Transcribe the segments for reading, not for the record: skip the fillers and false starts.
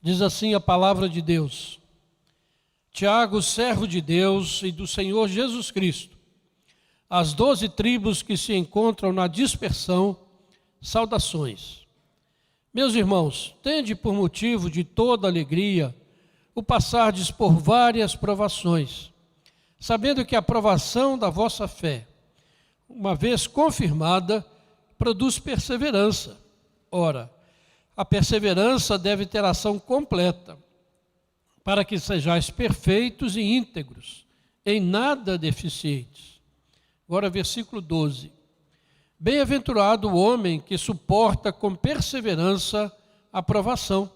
Diz assim a palavra de Deus. Tiago, servo de Deus e do Senhor Jesus Cristo, as 12 tribos que se encontram na dispersão, saudações. Meus irmãos, tende por motivo de toda alegria o passardes por várias provações, sabendo que a provação da vossa fé, uma vez confirmada, produz perseverança. Ora, a perseverança deve ter ação completa, para que sejais perfeitos e íntegros, em nada deficientes. Agora, versículo 12. Bem-aventurado o homem que suporta com perseverança a provação,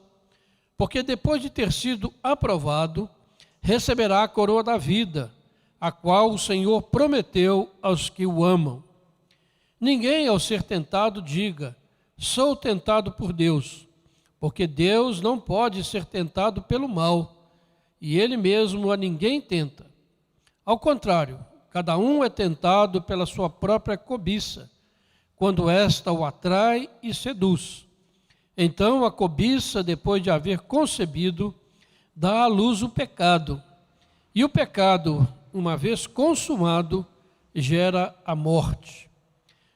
porque depois de ter sido aprovado, receberá a coroa da vida, a qual o Senhor prometeu aos que o amam. Ninguém, ao ser tentado, diga: sou tentado por Deus, porque Deus não pode ser tentado pelo mal, e Ele mesmo a ninguém tenta. Ao contrário, cada um é tentado pela sua própria cobiça, quando esta o atrai e seduz. Então a cobiça, depois de haver concebido, dá à luz o pecado. E o pecado, uma vez consumado, gera a morte.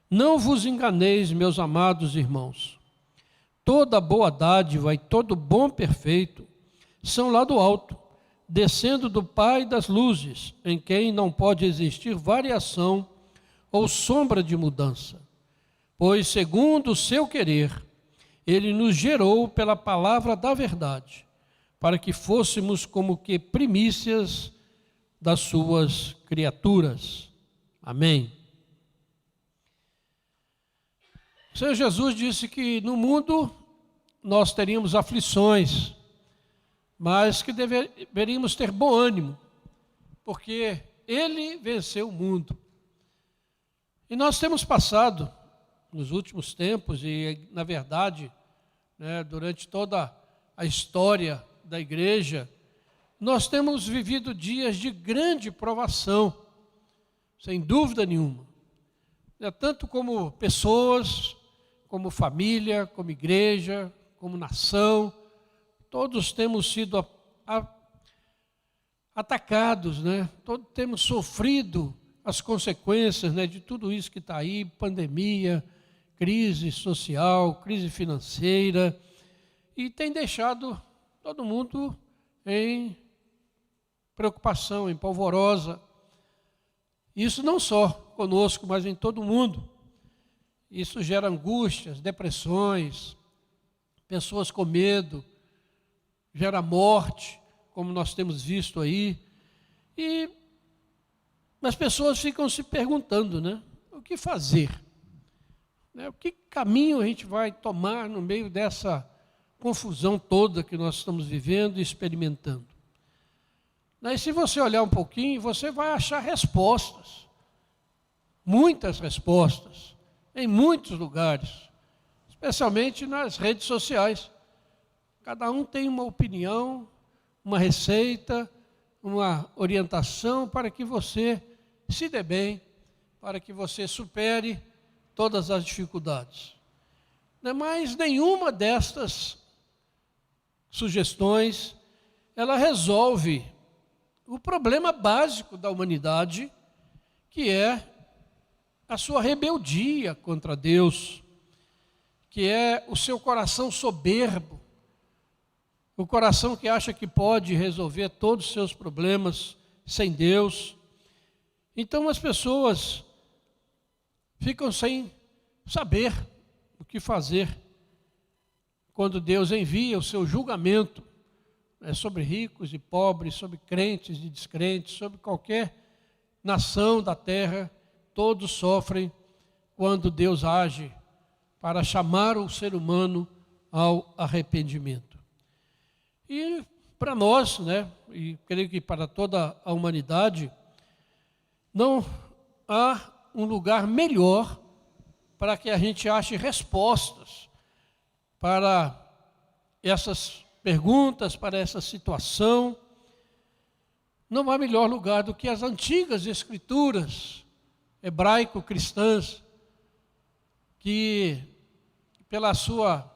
Não vos enganeis, meus amados irmãos. Toda boa dádiva e todo bom perfeito são lá do alto, descendo do Pai das luzes, em quem não pode existir variação ou sombra de mudança. Pois, segundo o seu querer, Ele nos gerou pela palavra da verdade, para que fôssemos como que primícias das suas criaturas. Amém. O Senhor Jesus disse que no mundo nós teríamos aflições, mas que deveríamos ter bom ânimo, porque Ele venceu o mundo. E nós temos passado, nos últimos tempos, e na verdade, durante toda a história da igreja, nós temos vivido dias de grande provação, sem dúvida nenhuma. Tanto como pessoas, como família, como igreja, como nação, todos temos sido atacados, todos temos sofrido as consequências de tudo isso que está aí, pandemia, crise social, crise financeira, e tem deixado todo mundo em preocupação, em polvorosa. Isso não só conosco, mas em todo mundo. Isso gera angústias, depressões, pessoas com medo, gera morte, como nós temos visto aí. E as pessoas ficam se perguntando, o que fazer? Que caminho a gente vai tomar no meio dessa confusão toda que nós estamos vivendo e experimentando? E se você olhar um pouquinho, você vai achar respostas, muitas respostas, em muitos lugares, especialmente nas redes sociais. Cada um tem uma opinião, uma receita, uma orientação para que você se dê bem, para que você supere todas as dificuldades. Mas nenhuma destas sugestões, ela resolve o problema básico da humanidade, que é a sua rebeldia contra Deus, que é o seu coração soberbo, o coração que acha que pode resolver todos os seus problemas sem Deus. Então as pessoas ficam sem saber o que fazer quando Deus envia o seu julgamento sobre ricos e pobres, sobre crentes e descrentes, sobre qualquer nação da terra. Todos sofrem quando Deus age para chamar o ser humano ao arrependimento. E para nós, e creio que para toda a humanidade, não há um lugar melhor para que a gente ache respostas para essas perguntas, para essa situação. Não há melhor lugar do que as antigas escrituras hebraico-cristãs, que pela sua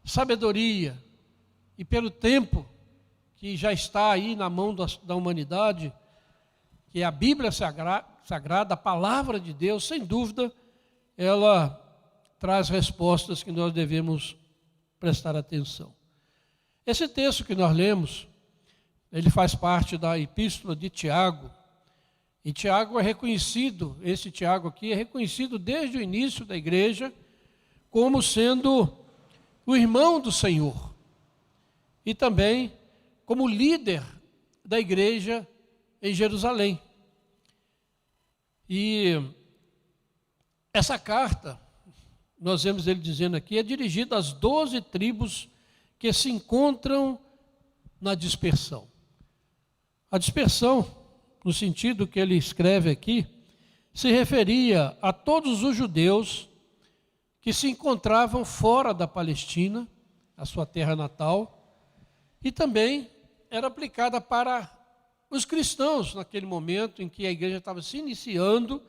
sabedoria, e pelo tempo que já está aí na mão da humanidade, que é a Bíblia Sagrada, a Palavra de Deus, sem dúvida, ela traz respostas que nós devemos prestar atenção. Esse texto que nós lemos, ele faz parte da Epístola de Tiago, e Tiago é reconhecido, esse Tiago aqui é reconhecido desde o início da igreja como sendo o irmão do Senhor e também como líder da igreja em Jerusalém. E essa carta, nós vemos ele dizendo aqui, é dirigida às 12 tribos que se encontram na dispersão. A dispersão, no sentido que ele escreve aqui, se referia a todos os judeus que se encontravam fora da Palestina, a sua terra natal, e também era aplicada para os cristãos naquele momento em que a igreja estava se iniciando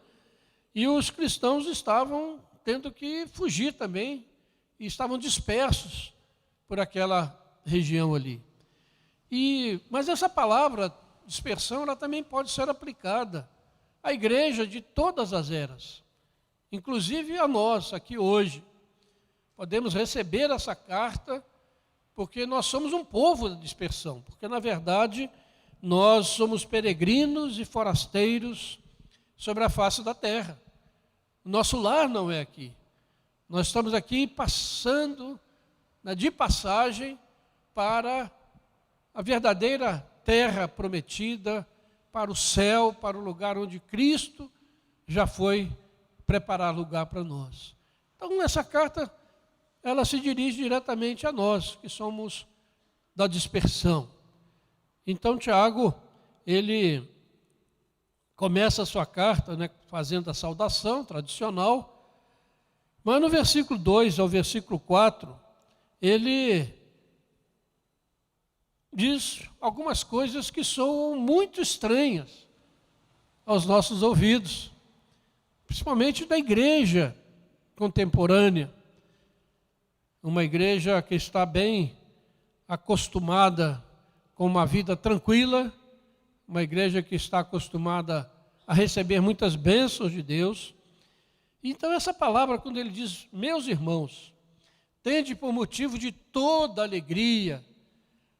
e os cristãos estavam tendo que fugir também e estavam dispersos por aquela região ali. Mas essa palavra dispersão, ela também pode ser aplicada à igreja de todas as eras, inclusive a nós aqui hoje. Podemos receber essa carta porque nós somos um povo da dispersão, porque na verdade nós somos peregrinos e forasteiros sobre a face da terra. O nosso lar não é aqui. Nós estamos aqui passando, de passagem, para a verdadeira terra prometida, para o céu, para o lugar onde Cristo já foi preparar lugar para nós. Então, essa carta, ela se dirige diretamente a nós, que somos da dispersão. Então, Tiago, ele começa a sua carta, fazendo a saudação tradicional, mas no versículo 2 ao versículo 4, ele diz algumas coisas que soam muito estranhas aos nossos ouvidos, principalmente da igreja contemporânea, uma igreja que está bem acostumada com uma vida tranquila, uma igreja que está acostumada a receber muitas bênçãos de Deus. Então essa palavra, quando ele diz, meus irmãos, tende por motivo de toda alegria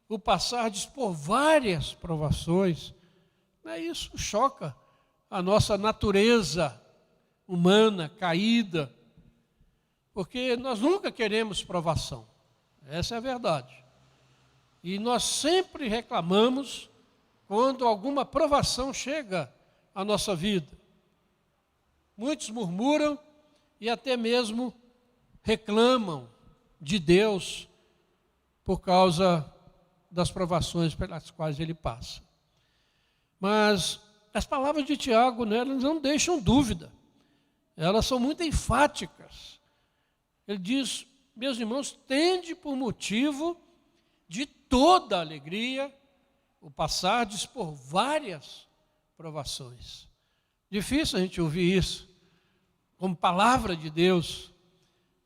o passardes por várias provações, isso choca a nossa natureza humana caída, porque nós nunca queremos provação, essa é a verdade. E nós sempre reclamamos quando alguma provação chega à nossa vida. Muitos murmuram e até mesmo reclamam de Deus por causa das provações pelas quais ele passa. Mas as palavras de Tiago, elas não deixam dúvida. Elas são muito enfáticas. Ele diz, meus irmãos, tende por motivo de toda alegria o passardes por várias provações. Difícil a gente ouvir isso como palavra de Deus,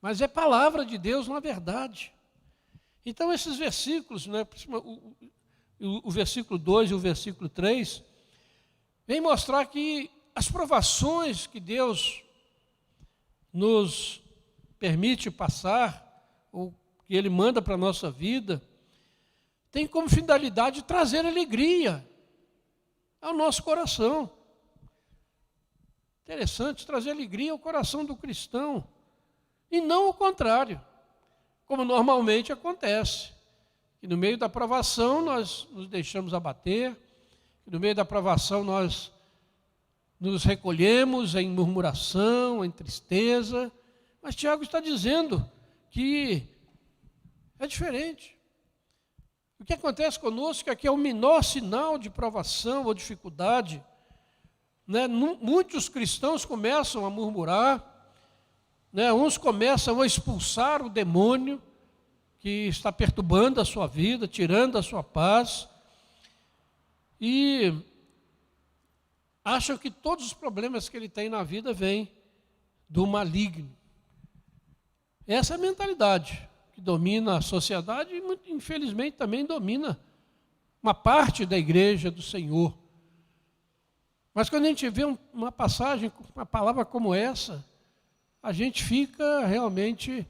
mas é palavra de Deus na verdade. Então esses versículos, o versículo 2 e o versículo 3, vem mostrar que as provações que Deus nos permite passar, ou que Ele manda para a nossa vida, tem como finalidade trazer alegria ao nosso coração. Interessante, trazer alegria ao coração do cristão, e não o contrário, como normalmente acontece. Que no meio da provação nós nos deixamos abater, que no meio da provação nós nos recolhemos em murmuração, em tristeza, mas Tiago está dizendo que é diferente. O que acontece conosco é que é o menor sinal de provação ou dificuldade, muitos cristãos começam a murmurar, uns começam a expulsar o demônio que está perturbando a sua vida, tirando a sua paz, e acham que todos os problemas que ele tem na vida vêm do maligno. Essa é a mentalidade que domina a sociedade e, muito, infelizmente, também domina uma parte da igreja do Senhor. Mas quando a gente vê uma passagem, uma palavra como essa, a gente fica realmente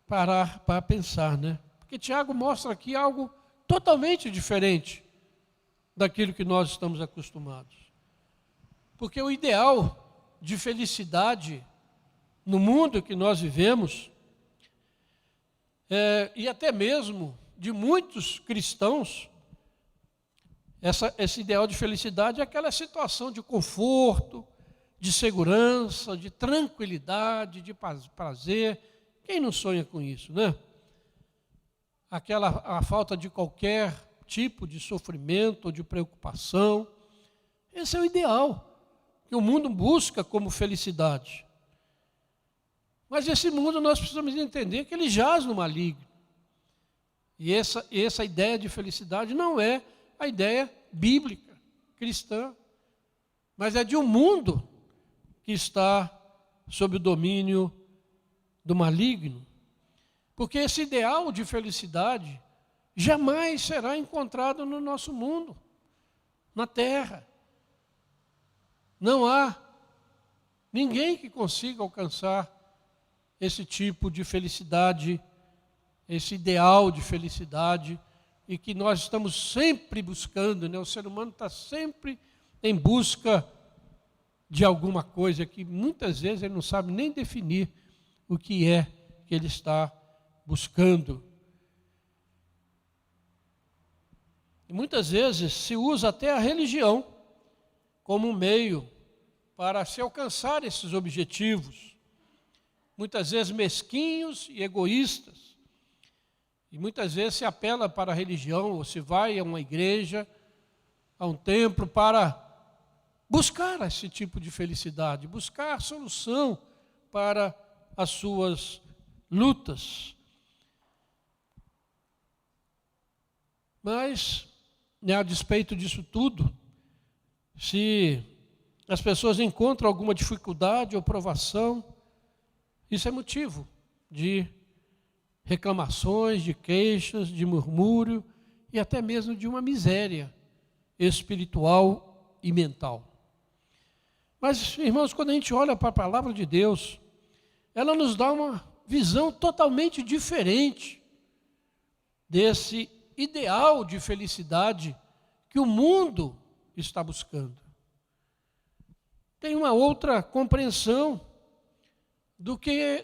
parar para pensar, né? Porque Tiago mostra aqui algo totalmente diferente daquilo que nós estamos acostumados. Porque o ideal de felicidade no mundo que nós vivemos, e até mesmo de muitos cristãos, esse ideal de felicidade é aquela situação de conforto, de segurança, de tranquilidade, de prazer. Quem não sonha com isso, né? A falta de qualquer tipo de sofrimento ou de preocupação. Esse é o ideal que o mundo busca como felicidade. Mas esse mundo nós precisamos entender que ele jaz no maligno. E essa ideia de felicidade não é a ideia bíblica, cristã, mas é de um mundo que está sob o domínio do maligno. Porque esse ideal de felicidade jamais será encontrado no nosso mundo, na terra. Não há ninguém que consiga alcançar esse tipo de felicidade, esse ideal de felicidade, e que nós estamos sempre buscando, né? O ser humano está sempre em busca de alguma coisa que muitas vezes ele não sabe nem definir o que é que ele está buscando. E muitas vezes se usa até a religião como um meio para se alcançar esses objetivos, muitas vezes mesquinhos e egoístas. E muitas vezes se apela para a religião, ou se vai a uma igreja, a um templo, para buscar esse tipo de felicidade, buscar solução para as suas lutas. Mas, a despeito disso tudo, se as pessoas encontram alguma dificuldade ou provação, isso é motivo de reclamações, de queixas, de murmúrio e até mesmo de uma miséria espiritual e mental. Mas, irmãos, quando a gente olha para a palavra de Deus, ela nos dá uma visão totalmente diferente desse ideal de felicidade que o mundo está buscando. Tem uma outra compreensão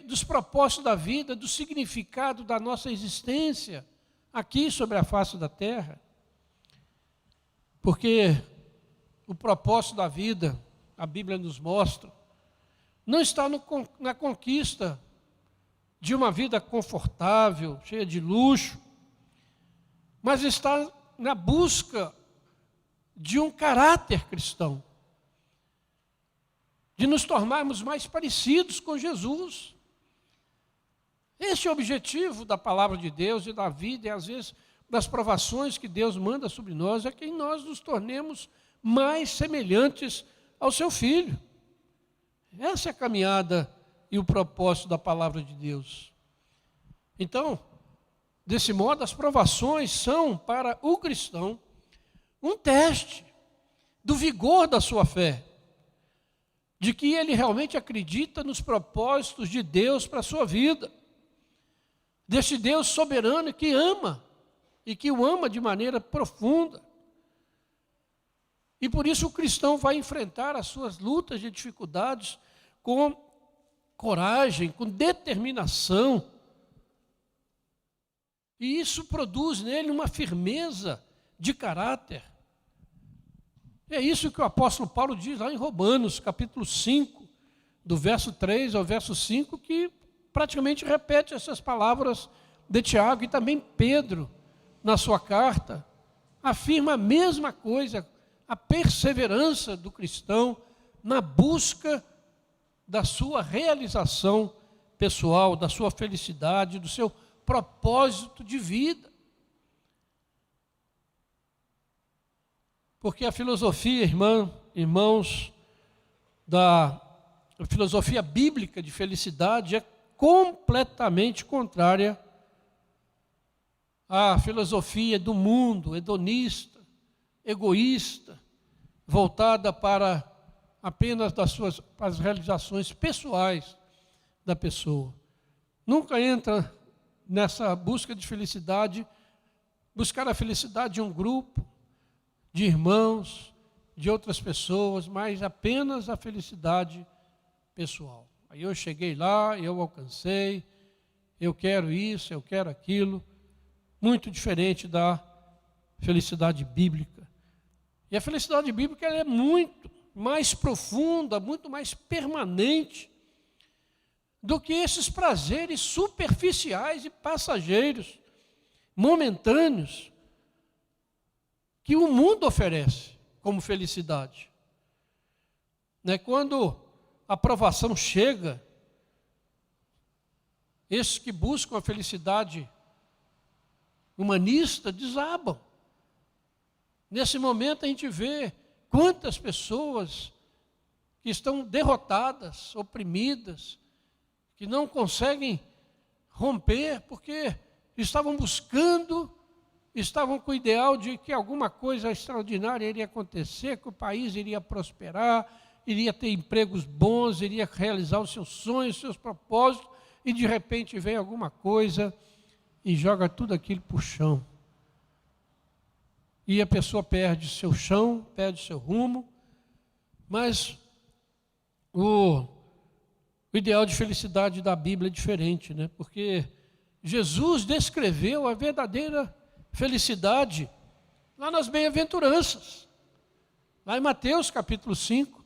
dos propósitos da vida, do significado da nossa existência aqui sobre a face da terra. Porque o propósito da vida, a Bíblia nos mostra, não está na conquista de uma vida confortável, cheia de luxo, mas está na busca de um caráter cristão, de nos tornarmos mais parecidos com Jesus. Este é o objetivo da palavra de Deus e da vida, e às vezes das provações que Deus manda sobre nós, é que nós nos tornemos mais semelhantes ao seu Filho. Essa é a caminhada e o propósito da palavra de Deus. Então, desse modo, as provações são para o cristão um teste do vigor da sua fé, de que ele realmente acredita nos propósitos de Deus para a sua vida, desse Deus soberano que ama, e que o ama de maneira profunda. E por isso o cristão vai enfrentar as suas lutas e dificuldades com coragem, com determinação. E isso produz nele uma firmeza de caráter. É isso que o apóstolo Paulo diz lá em Romanos, capítulo 5, do verso 3 ao verso 5, que praticamente repete essas palavras de Tiago, e também Pedro, na sua carta, afirma a mesma coisa, a perseverança do cristão na busca da sua realização pessoal, da sua felicidade, do seu propósito de vida. Porque a filosofia, irmãos, da filosofia bíblica de felicidade é completamente contrária a filosofia do mundo, hedonista, egoísta, voltada para apenas para as realizações pessoais da pessoa. Nunca entra nessa busca de felicidade, buscar a felicidade de um grupo, de irmãos, de outras pessoas, mas apenas a felicidade pessoal. Aí eu cheguei lá, eu alcancei, eu quero isso, eu quero aquilo, muito diferente da felicidade bíblica. E a felicidade bíblica ela é muito mais profunda, muito mais permanente do que esses prazeres superficiais e passageiros, momentâneos, que o mundo oferece como felicidade. Quando a aprovação chega, esses que buscam a felicidade humanista desabam. Nesse momento a gente vê quantas pessoas que estão derrotadas, oprimidas, que não conseguem romper porque estavam buscando, estavam com o ideal de que alguma coisa extraordinária iria acontecer, que o país iria prosperar, iria ter empregos bons, iria realizar os seus sonhos, os seus propósitos, e de repente vem alguma coisa e joga tudo aquilo para o chão. E a pessoa perde seu chão, perde seu rumo, mas o ideal de felicidade da Bíblia é diferente, porque Jesus descreveu a verdadeira felicidade lá nas bem-aventuranças. Lá em Mateus capítulo 5,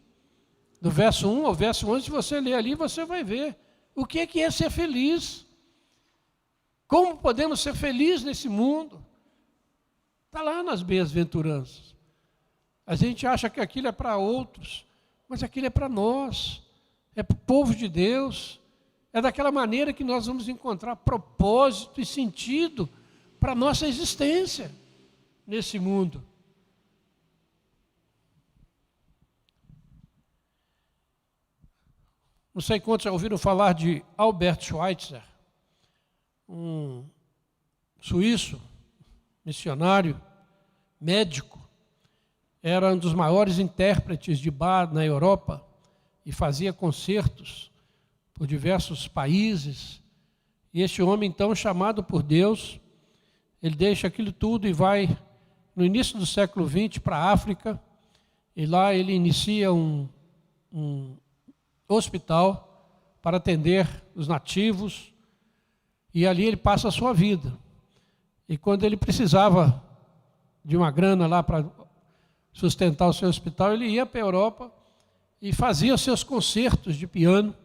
do verso 1 ao verso 11, se você ler ali, você vai ver o que é ser feliz. Como podemos ser felizes nesse mundo? Está lá nas bem-aventuranças. A gente acha que aquilo é para outros, mas aquilo é para nós, é para o povo de Deus. É daquela maneira que nós vamos encontrar propósito e sentido para a nossa existência nesse mundo. Não sei quantos já ouviram falar de Albert Schweitzer, um suíço, missionário, médico, era um dos maiores intérpretes de bar na Europa e fazia concertos por diversos países. E este homem, então, chamado por Deus, ele deixa aquilo tudo e vai, no início do século XX, para a África, e lá ele inicia um hospital para atender os nativos, e ali ele passa a sua vida. E quando ele precisava de uma grana lá para sustentar o seu hospital, ele ia para a Europa e fazia os seus concertos de piano.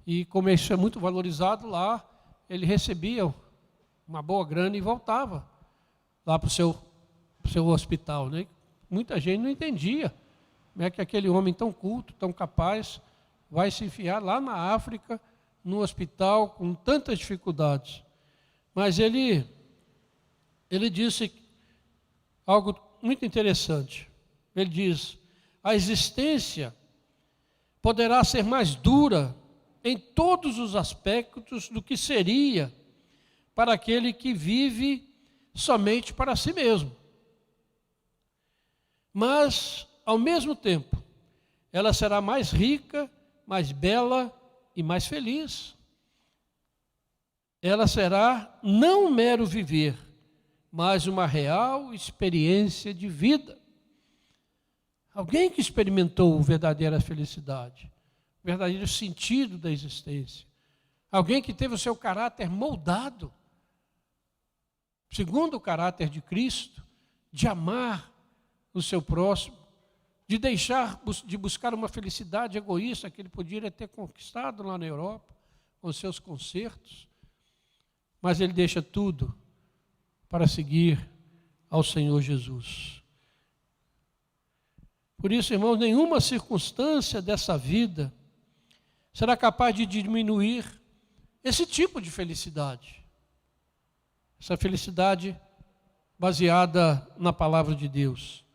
E como isso é muito valorizado lá, ele recebia uma boa grana e voltava lá para o seu hospital. Muita gente não entendia como é que aquele homem tão culto, tão capaz, vai se enfiar lá na África, no hospital, com tantas dificuldades. Mas ele disse algo muito interessante. Ele diz: a existência poderá ser mais dura em todos os aspectos do que seria para aquele que vive somente para si mesmo. Mas, ao mesmo tempo, ela será mais rica, mais bela e mais feliz. Ela será não um mero viver, mas uma real experiência de vida. Alguém que experimentou a verdadeira felicidade, o verdadeiro sentido da existência. Alguém que teve o seu caráter moldado, segundo o caráter de Cristo, de amar o seu próximo, de deixar de buscar uma felicidade egoísta que ele poderia ter conquistado lá na Europa, com seus concertos, mas ele deixa tudo para seguir ao Senhor Jesus. Por isso, irmãos, nenhuma circunstância dessa vida será capaz de diminuir esse tipo de felicidade. Essa felicidade baseada na palavra de Deus.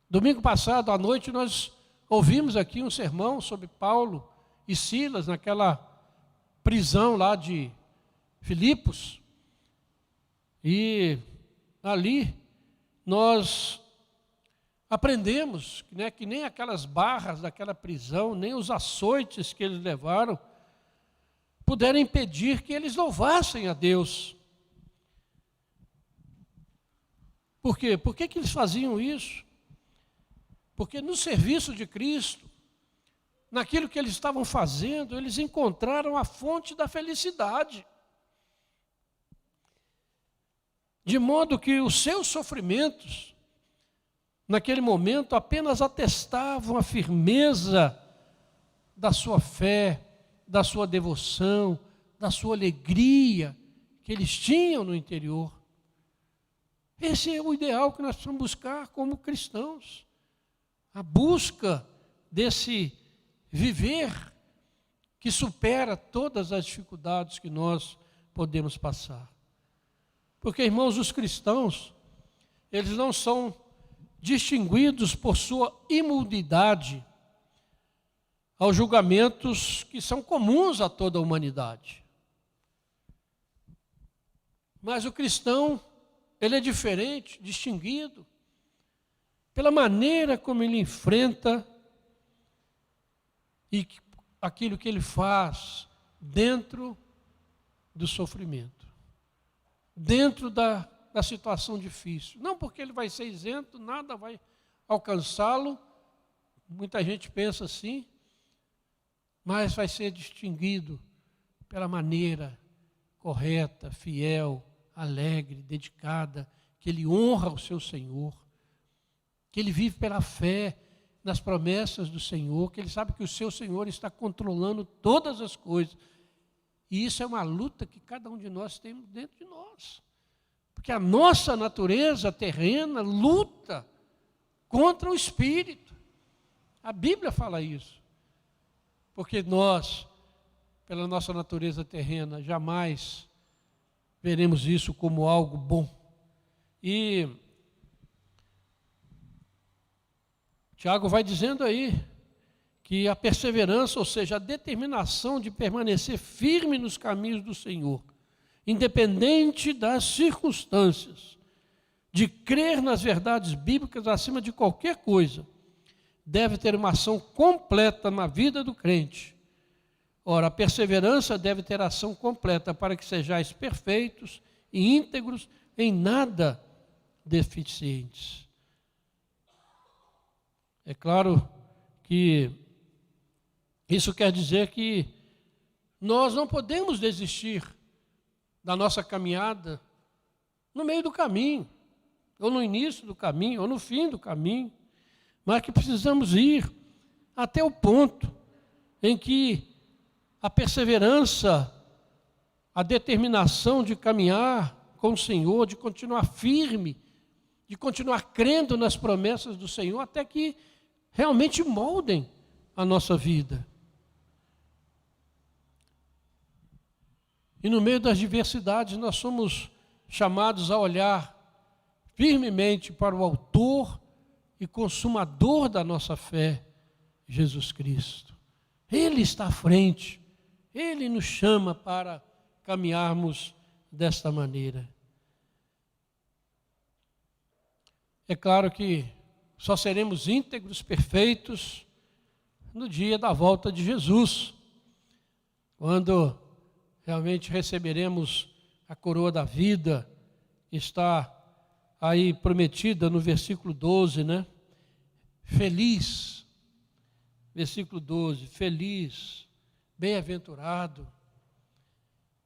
Domingo passado, à noite, nós ouvimos aqui um sermão sobre Paulo e Silas, naquela prisão lá de Filipos. E ali nós aprendemos, né, que nem aquelas barras daquela prisão, nem os açoites que eles levaram, puderam impedir que eles louvassem a Deus. Por quê? Por que eles faziam isso? Porque no serviço de Cristo, naquilo que eles estavam fazendo, eles encontraram a fonte da felicidade. De modo que os seus sofrimentos, naquele momento, apenas atestavam a firmeza da sua fé, da sua devoção, da sua alegria que eles tinham no interior. Esse é o ideal que nós precisamos buscar como cristãos. A busca desse viver que supera todas as dificuldades que nós podemos passar. Porque, irmãos, os cristãos, eles não são distinguidos por sua imundidade aos julgamentos que são comuns a toda a humanidade. Mas o cristão, ele é diferente, distinguido, pela maneira como ele enfrenta e aquilo que ele faz dentro do sofrimento, dentro da situação difícil. Não porque ele vai ser isento, nada vai alcançá-lo, muita gente pensa assim, mas vai ser distinguido pela maneira correta, fiel, alegre, dedicada, que ele honra o seu Senhor, que ele vive pela fé nas promessas do Senhor, que ele sabe que o seu Senhor está controlando todas as coisas. E isso é uma luta que cada um de nós temos dentro de nós. Porque a nossa natureza terrena luta contra o Espírito. A Bíblia fala isso. Porque nós, pela nossa natureza terrena, jamais veremos isso como algo bom. E Tiago vai dizendo aí que a perseverança, ou seja, a determinação de permanecer firme nos caminhos do Senhor, independente das circunstâncias, de crer nas verdades bíblicas acima de qualquer coisa, deve ter uma ação completa na vida do crente. Ora, a perseverança deve ter ação completa para que sejais perfeitos e íntegros, em nada deficientes. É claro que isso quer dizer que nós não podemos desistir da nossa caminhada no meio do caminho, ou no início do caminho, ou no fim do caminho, mas que precisamos ir até o ponto em que a perseverança, a determinação de caminhar com o Senhor, de continuar firme, de continuar crendo nas promessas do Senhor, até que realmente moldem a nossa vida. E no meio das diversidades, nós somos chamados a olhar firmemente para o autor e consumador da nossa fé, Jesus Cristo. Ele está à frente, Ele nos chama para caminharmos desta maneira. É claro que só seremos íntegros, perfeitos, no dia da volta de Jesus, quando realmente receberemos a coroa da vida, que está aí prometida no versículo 12, né? Feliz, versículo 12, feliz, bem-aventurado,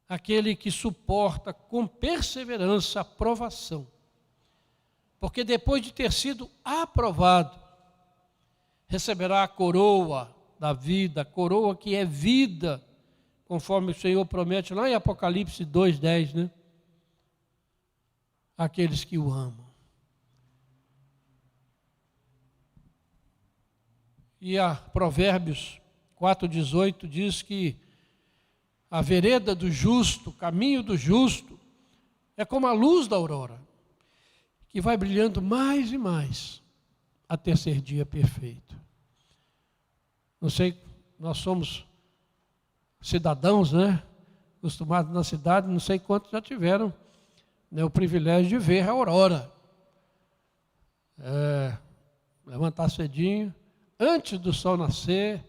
aquele que suporta com perseverança a provação, porque depois de ter sido aprovado, receberá a coroa da vida, a coroa que é vida, conforme o Senhor promete lá em Apocalipse 2:10, né? Aqueles que o amam. E a Provérbios 4:18 diz que a vereda do justo, o caminho do justo, é como a luz da aurora, que vai brilhando mais e mais até ser dia perfeito. Não sei, nós somos cidadãos, né? Acostumados na cidade, não sei quantos já tiveram né, o privilégio de ver a aurora. Levantar cedinho, antes do sol nascer,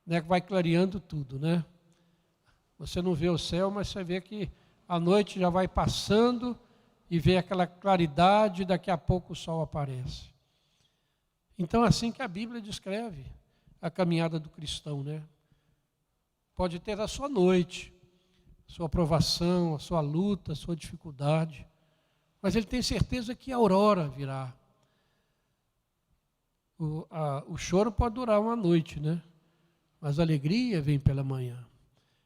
né, que vai clareando tudo, né? Você não vê o céu, mas você vê que a noite já vai passando e vê aquela claridade, e daqui a pouco o sol aparece. Então, é assim que a Bíblia descreve a caminhada do cristão, né? Pode ter a sua noite, a sua provação, a sua luta, a sua dificuldade, mas ele tem certeza que a aurora virá. O choro pode durar uma noite, né? Mas a alegria vem pela manhã.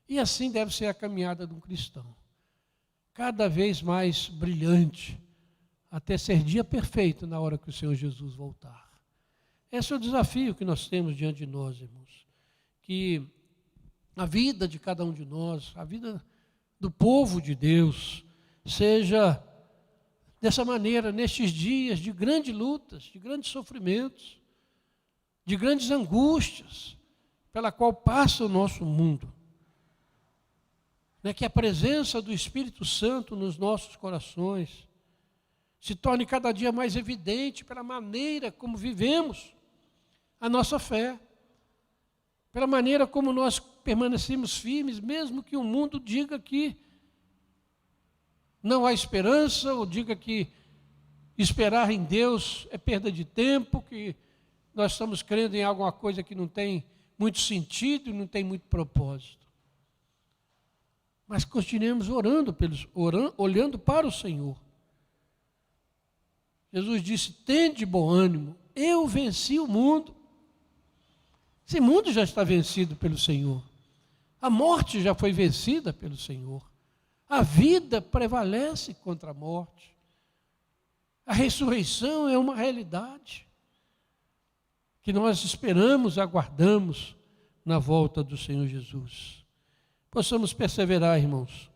E assim deve ser a caminhada de um cristão. Cada vez mais brilhante, até ser dia perfeito na hora que o Senhor Jesus voltar. Esse é o desafio que nós temos diante de nós, irmãos. Que a vida de cada um de nós, a vida do povo de Deus, seja dessa maneira, nestes dias de grandes lutas, de grandes sofrimentos, de grandes angústias, pela qual passa o nosso mundo. Que a presença do Espírito Santo nos nossos corações se torne cada dia mais evidente pela maneira como vivemos a nossa fé, pela maneira como nós permanecemos firmes, mesmo que o mundo diga que não há esperança, ou diga que esperar em Deus é perda de tempo, que nós estamos crendo em alguma coisa que não tem muito sentido e não tem muito propósito. Mas continuemos orando, olhando para o Senhor. Jesus disse: tende bom ânimo, eu venci o mundo. Esse mundo já está vencido pelo Senhor. A morte já foi vencida pelo Senhor. A vida prevalece contra a morte. A ressurreição é uma realidade que nós esperamos, aguardamos na volta do Senhor Jesus. Possamos perseverar, irmãos,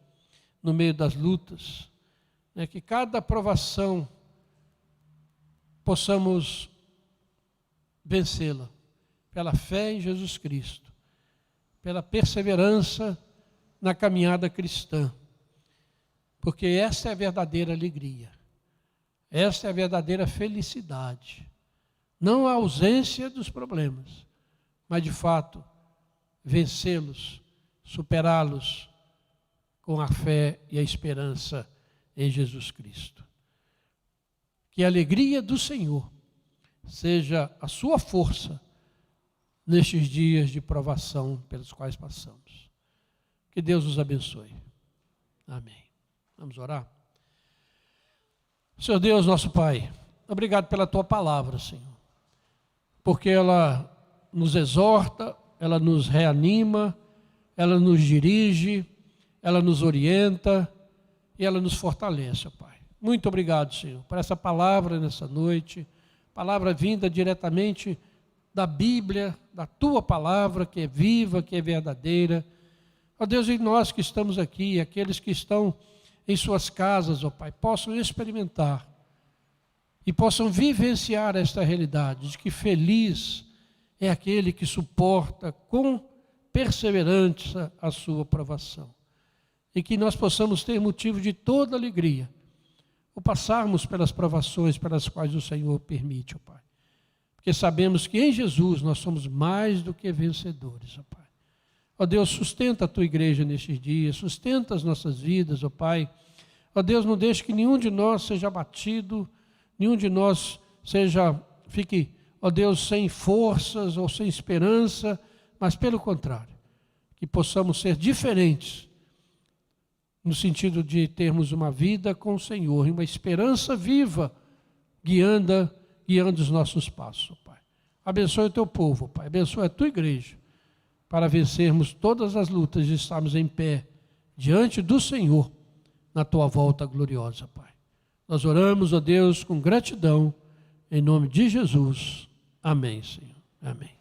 no meio das lutas, que cada provação possamos vencê-la pela fé em Jesus Cristo, pela perseverança na caminhada cristã, porque essa é a verdadeira alegria, essa é a verdadeira felicidade, não a ausência dos problemas, mas de fato vencê-los, superá-los com a fé e a esperança em Jesus Cristo. Que a alegria do Senhor seja a sua força nestes dias de provação pelos quais passamos. Que Deus os abençoe. Amém. Vamos orar? Senhor Deus, nosso Pai, obrigado pela Tua palavra, Senhor, porque ela nos exorta, ela nos reanima, ela nos dirige, ela nos orienta e ela nos fortalece, ó Pai. Muito obrigado, Senhor, por essa palavra nessa noite, palavra vinda diretamente da Bíblia, da Tua palavra, que é viva, que é verdadeira. Ó Deus, e nós que estamos aqui, aqueles que estão em suas casas, ó Pai, possam experimentar e possam vivenciar esta realidade de que feliz é aquele que suporta com perseverança a sua provação. E que nós possamos ter motivo de toda alegria ao passarmos pelas provações pelas quais o Senhor permite, ó Pai. Porque sabemos que em Jesus nós somos mais do que vencedores, ó Pai. Ó Deus, sustenta a Tua igreja nestes dias, sustenta as nossas vidas, ó Pai. Ó Deus, não deixe que nenhum de nós seja abatido, nenhum de nós fique, ó Deus, sem forças ou sem esperança, mas pelo contrário, que possamos ser diferentes, no sentido de termos uma vida com o Senhor, uma esperança viva, guiando os nossos passos, Pai. Abençoe o Teu povo, Pai, abençoe a Tua igreja, para vencermos todas as lutas e estarmos em pé, diante do Senhor, na Tua volta gloriosa, Pai. Nós oramos, ó Deus, com gratidão, em nome de Jesus. Amém, Senhor. Amém.